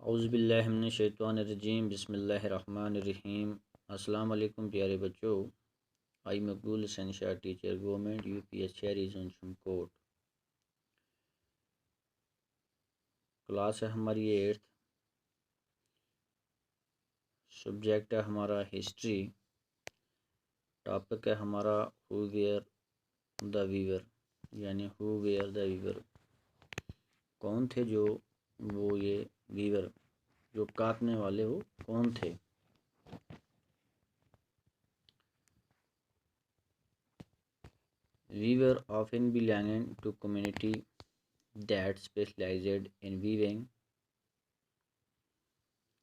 औज़ुबिल्लाहिमिनश्शैतानिर्रजीम बिस्मिल्लाहिर्रहमानिर्रहीम। अस्सलाम वालेकुम प्यारे बच्चों। आई मकबूल सनशाह टीचर गवर्नमेंट यूपीएस शहरी जोन कोट। क्लास है हमारी 8th। सब्जेक्ट है हमारा हिस्ट्री। टॉपिक है हमारा हु वेयर द वीवर, यानी हु वेयर द वीवर, कौन थे जो वो ये वीवर जो काटने वाले वो कौन थे। Weaver often belonging to community that specialized in weaving.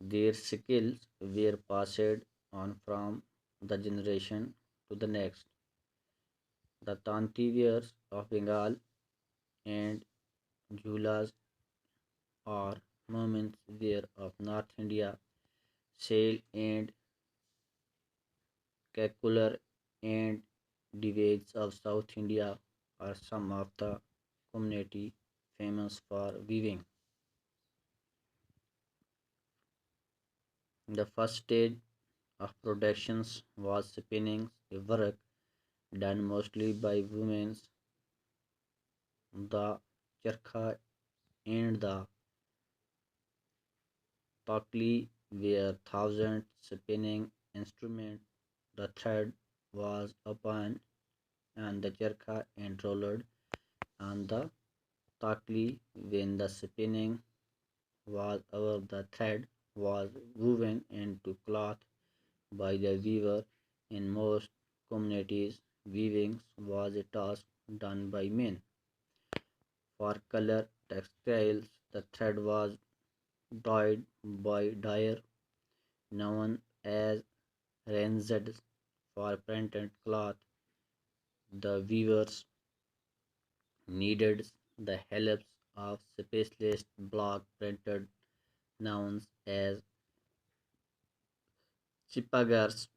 Their skills were passed on from the generation to the next. The Tanti weavers of Bengal and Jhulas or Moments wear of North India, Sail and Kakular and Devays of South India are some of the community famous for weaving. The first stage of productions was spinning, a work done mostly by women. The charkha and the takli were thousand spinning instruments. The thread was upon and the charkha and rolled on the takli. When the spinning was over, the thread was woven into cloth by the weaver. In most communities, weaving was a task done by men. For color textiles, the thread was dyed by dyer known as ransed. For printed cloth, the weavers needed the help of specialist block printed known as chippagars.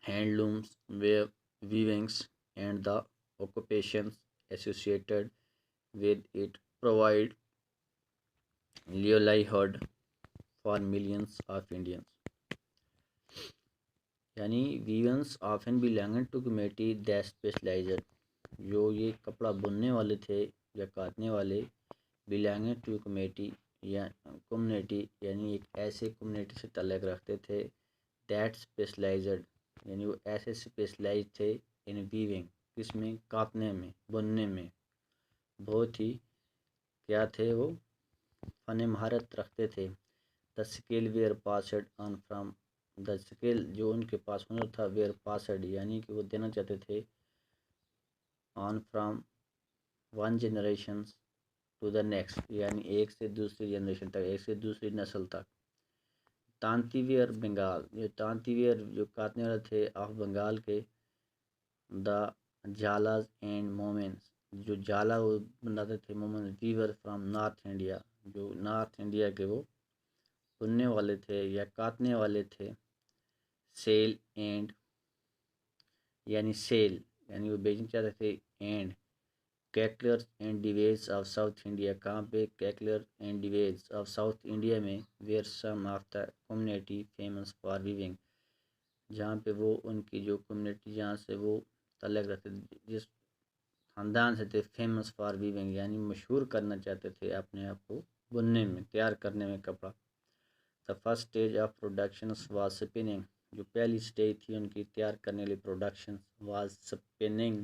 Handlooms, weavings, and the occupations associated with it provide livelihood for millions of Indians. यानी weavers often belonging to community that specialised, जो ये कपड़ा बुनने वाले थे या काटने वाले, बिलोंगिंग टू कम्युनिटी या कम्युनिटी यानी एक ऐसे कम्युनिटी से ताल्लुक़ रखते थे। दैट स्पेशलाइज्ड यानी वो ऐसे स्पेशलाइज थे इन वीविंग, किसमें, काटने में, बुनने में। बहुत ही क्या थे वो, फ़न महारत रखते थे। The skill were passed on from, the skill जो उनके पास हुनर था, वेयर पासड यानी कि वो देना चाहते थे, on from one generation to the next, यानी एक से दूसरी जनरेशन तक, एक से दूसरी नस्ल तक। तांतीवियर बंगाल, जो तांतीवियर जो काटने वाले थे ऑफ बंगाल के। द झालाज एंड मोमेंट्स, जो झाला वो बनाते थे, moments weaver from North India, जो नॉर्थ इंडिया के वो बुनने वाले थे या काटने वाले थे। सेल एंड यानी सेल यानी वो बेचना चाहते थे, एंड कैकलर एंड डिवेज ऑफ साउथ इंडिया, कहाँ पे, कैकलर एंड डिवेज ऑफ साउथ इंडिया में। Where some of the community famous for weaving, जहाँ पे वो उनकी जो कम्युनिटी जहाँ से वो तलक रखते, जिस ख़ानदान से थे, फेमस फॉर वीविंग यानी मशहूर करना चाहते थे अपने आप को बुनने में, तैयार करने में कपड़ा। The first stage of production was spinning, जो पहली स्टेज थी उनकी तैयार करने वाली प्रोडक्शन वाज स्पिनिंग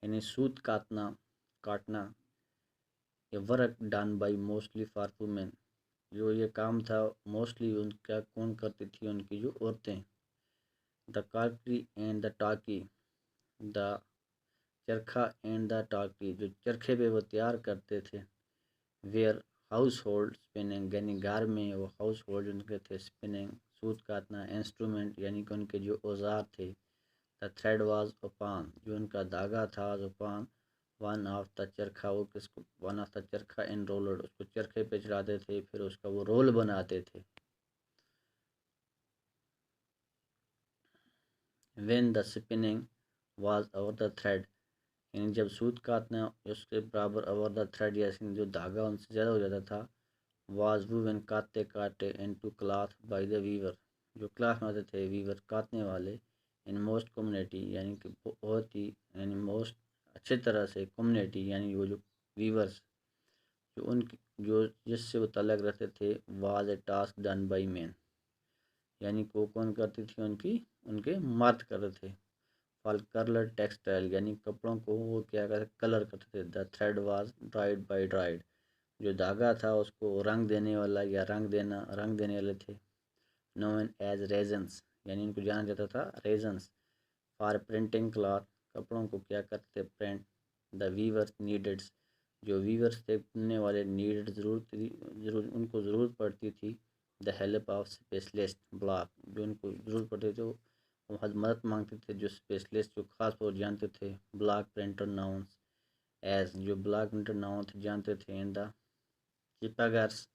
यानी सूत काटना। ये work done by mostly for women, जो ये काम था मोस्टली उनका कौन करती थी, उनकी जो औरतें। द कार्की एंड द टाकी, द चरखा एंड द टाकी, जो चरखे पे वो तैयार करते थे। वेयर हाउस होल्ड स्पिनिंग यानी घर में वो हाउस होल्ड उनके थे, स्पिनिंग सूत काटना। इंस्ट्रूमेंट यानी कि उनके जो औजार थे। द थ्रेड वाज ओपान, जो उनका धागा था, ओपान वन ऑफ द चरखा, वो किसको, वन ऑफ द चरखा इन रोलर, उसको चरखे पे चढ़ाते थे, फिर उसका वो रोल बनाते थे। When the spinning was over the thread, यानी जब सूत काटना उसके बराबर ओवर द थ्रेड, यानी जो धागा उनसे ज़्यादा हो जाता था, वाज वुवन काते काटे into cloth by the weaver, जो क्लॉथ बनाते थे वीवर काटने वाले। इन मोस्ट कम्युनिटी यानी कि बहुत ही यानी मोस्ट अच्छे तरह से कम्युनिटी यानी वो जो वीवर्स जो उनकी जो जिससे वो तलक रखते थे was a task done by man, यानी को कौन करती थी उनकी उनके मर्द करते थे। फॉर कलर टेक्सटाइल यानी कपड़ों को वो क्या करते कलर करते थे। The thread was dried by dried, जो धागा था उसको रंग देने वाला या रंग देने वाले थे। नोन एज रेजन्स यानी इनको जाना जाता था रेजन्स। फॉर प्रिंटिंग क्लॉथ कपड़ों को क्या करते थे प्रिंट। द वीवर्स नीडेड, जो वीवर्स थे बुनने वाले नीडेड जरूर उनको ज़रूरत पड़ती थी। The help of specialist block, जो उनको ज़रूरत पड़ती थी वो मदद मांगते थे जो स्पेशलिस्ट जो खास तौर जानते थे। ब्लॉक प्रिंटर नाउन्स एज, जो ब्लॉक प्रिंटर नाउन जानते थे। इन द चिपागर्स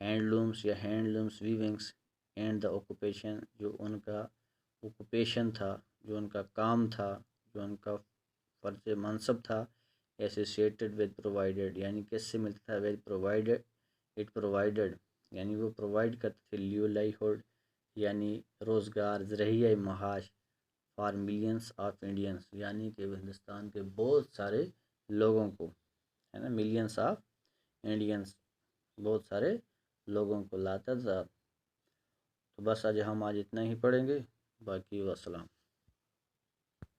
हैंडलूम्स या हैंडलूम्स वीविंग्स एंड द ऑक्यूपेशन, जो उनका ऑक्यूपेशन था जो उनका काम था जो उनका फर्ज मनसब था। एसोसिएटेड विद प्रोवाइडेड यानी किससे मिलता था विद प्रोवाइडेड, इट प्रोवाइडेड यानी वो प्रोवाइड करते थे लियो लाइहुड यानी रोज़गार ज़रिया महाश। फॉर मिलियंस ऑफ इंडियंस यानी कि हिंदुस्तान के बहुत सारे लोगों को, है ना, मिलियंस ऑफ इंडियंस बहुत सारे लोगों को लाता था। तो बस आज हम इतना ही पढ़ेंगे, बाकी वसलाम।